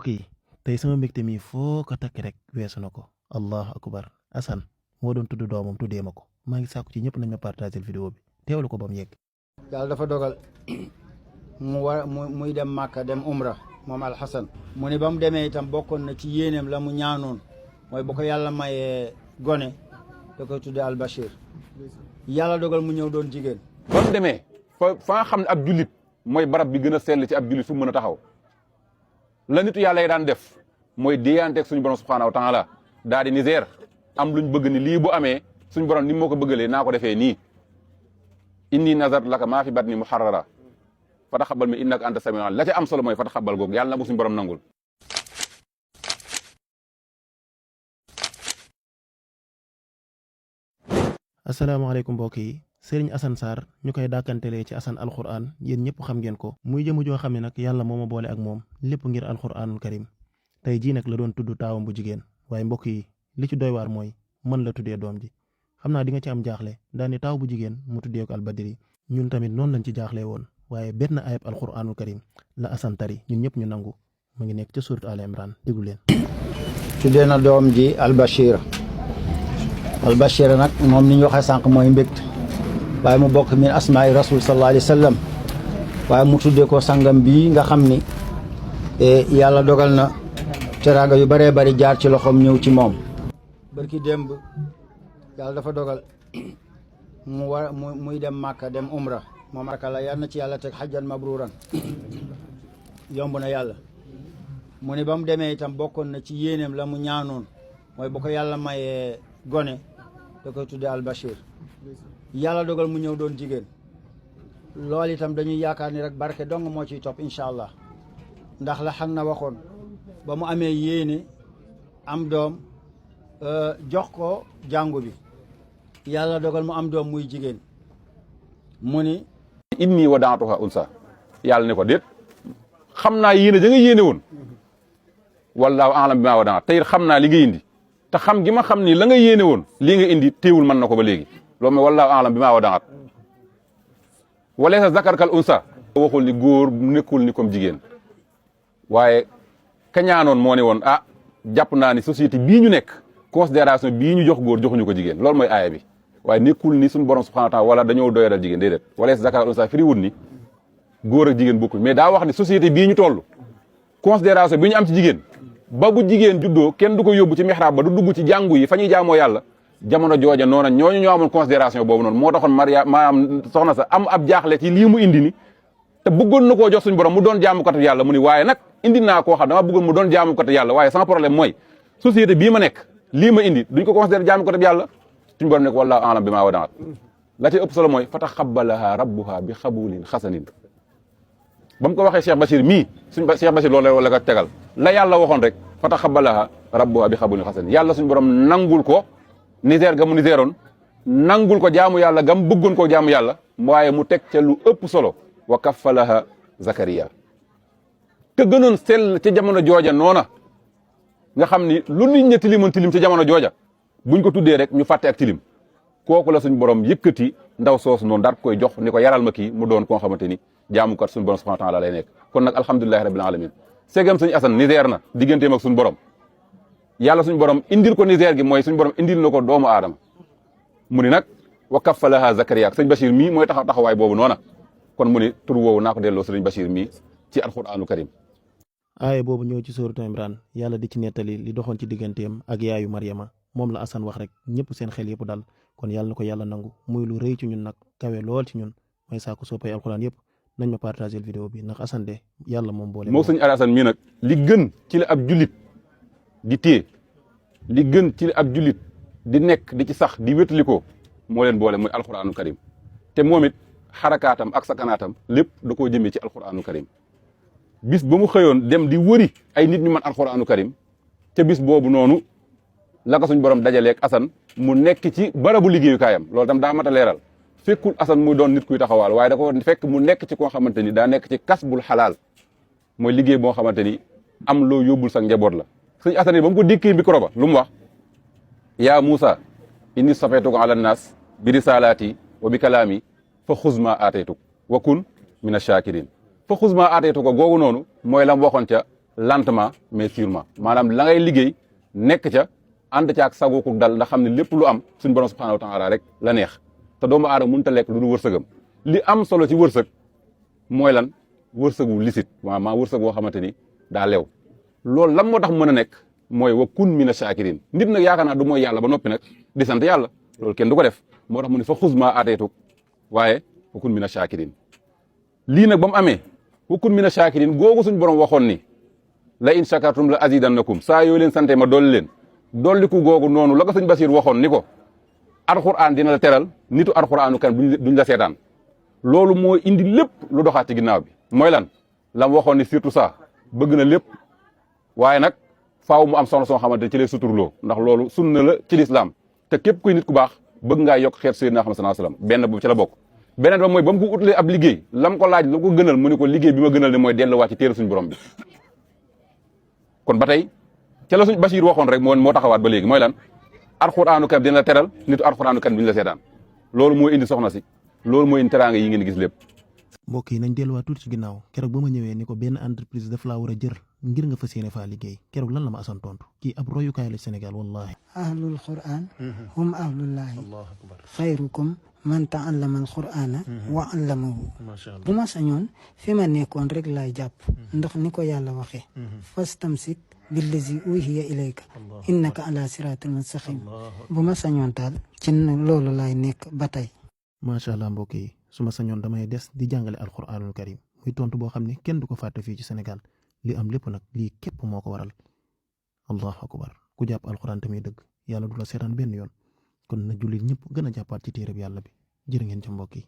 kii tey sama mbégte mi foo ko takk rek weesu na ko allahu akbar Assane moo doon tudd doomam tuddee ma ko maa ngi sàkku ci ñëpp nañ ma partagé vidéo bi teewlu ko ba mu yegg. yàlla dafa dogal muy dem Màkka dem umra moom Alxasan mu ni ba mu demee itam bokkoon na ci yéeneem la mu ñaanoon mooy bu ko yàlla mayee gone da koy tuddee Albachir yàlla dogal mu ñëw doon jigéen. ba mu demee fa nga xam ne ab jullit mooy barab bi gën a sell ci ab jullit fu mu mën a taxaw la nitu yàlla yi daan def mooy déyanteeg suñu borom subhaanahu wa taala daa di Niger am luñ bëgg ni lii bu amee suñu borom ni moo ko bëggalee naa ko defee nii inni nazar laka maa fi batni muharrara fa taxabal mi innaka anta samiul alim la ca am solo mooy fa taxabal googu yàlla na ko suñu borom nangul. asalaamaaleykum mbokk yi Serigne Assane Sarr ñu koy dàkkantelee ci Assane alxuraan yéen ñëpp xam ngeen ko muy jëmu joo xam ne nag yàlla moo ma boole ak moom lépp ngir alxuraanul karim tey jii nag la doon tudd taawam bu jigéen waaye mbokk yi li ci doy waar mooy mën la tuddee doom ji xam naa di nga ci am jaaxle daani taaw bu jigéen mu tuddee ko albadiri ñun tamit noonu lañ ci jaaxlee woon waaye benn ayab alxuraanul karim la Assane tari ñun ñëpp ñu nangu mu ngi nekk ca surat Al Imran déglu leen. tuddee na doom ji Albachir Albachir nag moom ni ñu waxee sànq mooy mbégte waaye mu bokk min asmaai rasul sallallahu alayhi wa sallam waaye mu tuddee ko sangam bii nga xam ni yàlla dogal na teraanga yu bëree bëri jaar ci loxoom ñëw ci moom. barki démb yàlla dafa dogal muy dem Màkka dem umra moom akala yal na ci yàlla teg xajjan mabruuran yomb na yàlla mu ni ba mu demee itam bokkoon na ci yéeneem la mu ñaanoon mooy bu ko yàlla mayee gone da koy tuddee Albachir yàlla dogal mu ñëw doon jigéen loolu itam dañuy yaakaar ni rek barke dong moo ciy topp incha allah ndax la xam na waxoon ba mu amee yéene am doom jox ko jàngu bi yàlla dogal mu am doom muy jigéen mu ni inni wadaatuha unsa yàlla ne ko déet xam naa yéene ja nga yéene woon wallaahu a'lam bi maa wadaat tey xam naa li nga indi te xam gi ma xam ni la nga yéene woon lii nga indi téewul mën na ko ba léegi loolu mooy wallaahu a'lam bi maa wadaat walaysa zakar kal unsa waxul ni góor nekkul ni comme jigéen waaye kañaanoon moo ne woon ah jàpp naa ni société bii ñu nekk considération bii ñu jox góor joxuñu ko jigéen loolu mooy aaya bi waaye nekkul ni suñu borom subhanahu wa taala wala dañoo doyadal jigéen déedéet walaysa zakar kal unsa firiwul ni góor ak jigéen bokkul mais daa wax ni société bii ñu toll considération bi ñu am ci jigéen ba bu jigéen juddoo kenn du ko yóbbu ci mihrab ba du dugg ci jàngu yi fa ñuy jaamoo yàlla jamono jooja noona ñooñu ñoo amoon considération boobu noonu moo taxoon maanaam soxna sa am ab jaaxle ci lii mu indi ni te bëggoon na koo jox suñu borom mu doon jaamukatu yàlla mu ni waaye nag indi naa koo xam dama bëggoon mu doon jaamukatu yàlla waaye sans problème mooy société bii ma nekk lii ma indi duñ ko considéré jaamukatu yàlla suñu borom nekk wallaahu a'lam bi maa wadaat la ci ëpp solo mooy fa taxabbalaha rabbuha bi xabulin xasanin ba mu ko waxee Cheikh Bachir mii suñ Cheikh Bachir loolu la ko tegal la yàlla waxoon rek fa taxabbalaha rabbuha bi xabulin xasanin yàlla suñu borom nangul ko Niger ga mu Nigeroon nangul ko jaamu yàlla gam bëggoon koo jaamu yàlla waaye mu teg ca lu ëpp solo wa kaffalaha Zakariya te gënoon sell ca jamono jooja noona nga xam ni lu nit ña tilimoon tilim ca jamono jooja buñ ko tuddee rek ñu fàtte ak tilim kooku la suñ borom yëkkati ndaw soosu noonu daal koy jox ni ko yaral ma kii mu doon koo xamante ni jaamukat suñu borom subhanahu wa taala lay nekk kon nag alhamdulilahi rabbil alamin segam suñu Assane Niger na digganteem ak suñu borom yàlla suñu borom indil ko Niger gi mooy suñu borom indil na ko doomu aadama mu ni nag wa kaffalaha Zakariya ak sëñ Bachir mii mooy taxawaay boobu noona kon mu ni tur woowu naa ko delloo sëñ Bachir mii ci alquranu karim aaya boobu ñëw ci suuratu Imran yàlla di ci nettali li doxoon ci digganteem ak yaayu Maryama moom la Assane wax rek ñëpp seen xel yëpp dal kon yàlla na ko yàlla nangu muy lu rëy ci ñun nag kawe lool ci ñun may saako soppay alquran yëpp nañ ma partagé vidéo bi ndax Assane de yàlla moom boole moo sëñ Assane mii nag li gën ci la ab jullit di téye li gën ci la ab jullit di nekk di ci sax di wétalikoo moo leen boole muy alquranu karim te moom it xarakaatam ak sakanaatam lépp da koo jëmee ci alquranu karim bis ba mu xëyoon dem di wëri ay nit ñu mën alquranu karim te bis boobu noonu la ko suñ borom dajaleeg Assane mu nekk ci barabu liggéeyukaayam loolu tam daa mat a leeral fekkul Assane muy doon nit kuy taxawaal waaye da ko fekk mu nekk ci koo xamante ni daa nekk ci kasbul xalaal mooy liggéey boo xamante ni am loo yóbbul sa njaboot la sëñ Assane yi ba mu ko dékkee micro ba lu mu wax yaa Moussa inni safaytuka ala nnaas bi risalaati wa bi kalaami fa xuz ma aataytuk wa kun min ash-shakirin fa xuz ma aataytuka googu noonu mooy la mu waxoon ca lentement mais sûrement maanaam la ngay liggéey nekk ca ànd ca ak sago ku dal ndax xam ne lépp lu am suñ borom subhanahu wa taala rek la neex te doomu aadama mënut a lekk lu dul wërsëgam li am solo ci wërsëg mooy lan wërsëgu lisit maa wërsëg boo xamante ni daa leew loolu lan moo tax mën a nekk mooy wa kun mina shakirin nit nag yaakaar naa du mooy yàlla ba noppi nag di sant yàlla loolu kenn du ko def moo tax mu ne fa xuz maa aataytuk waaye wa kun mina shakirin lii nag ba mu amee wa kun mina shakirin googu suñ borom waxoon ni la in shakartum la azidannakum saa yoo leen sante ma dolli leen dolliku googu noonu la ko sëñ Basiir waxoon ni ko alxuraan dina la teral nitu alxuraanu kan duñ la seetaan loolu mooy indi lépp lu doxaat ci ginnaaw bi mooy lan la mu waxoon ni surtout ça bëgg na lépp waaye nag faaw mu am soxna soo xamante ci lay suturloo ndax loolu sunna la ci lislaam te képp kuy nit ku baax bëgg ngaa yokk xeet Seydina Muhammad sallallahu alayhi wasallam benn boobu ci la bokk beneen ba mooy ba mu ko utalee ab liggéey lam ko laaj la ko gënal mu ni ko liggéey bi ma gënal ne mooy delluwaat ci téere suñu borom bi kon ba tey ca la suñ Basiir waxoon rek moo taxawaat ba léegi mooy lan alxuraanu kan dina la teral nitu alxuraanu kan duñ la seetaan loolu mooy indi soxna si loolu mooy indi teraanga yi ngeen gis lépp. mbokk yi nañ delluwaat tuuti ci ginnaaw keroog ba ma ñëwee ni ko benn entreprise daf laa war a jër ngir nga fas yéene faa liggéey keroog lan la ma asan tontu kii ab royukaay la Sénégal wallahi ahlul qur'an hum ahlullahi xayrukum man ta'allama al-qur'ana wa 'allamahu bu ma sañoon fi ma nekkoon rek laay jàpp ndax ni ko yàlla waxee fastamsik billazi uhiya ilayka innaka ala siratil mustaqim bu ma sañoon daal ci loolu laay nekk ba tey. macha allah mbokk yi su ma sañoon damay des di jàngale alquranul karim muy tontu boo xam ne kenn du ko fàtte fii ci Sénégal li am lépp nag lii képp moo ko waral allahu akbar ku jàpp alquran tamit dëgg yàlla du la seetaan benn yoon kon na jullit ñëpp gën a jàppaat ci téereb yàlla bi jërë ngeen ca mbokk yi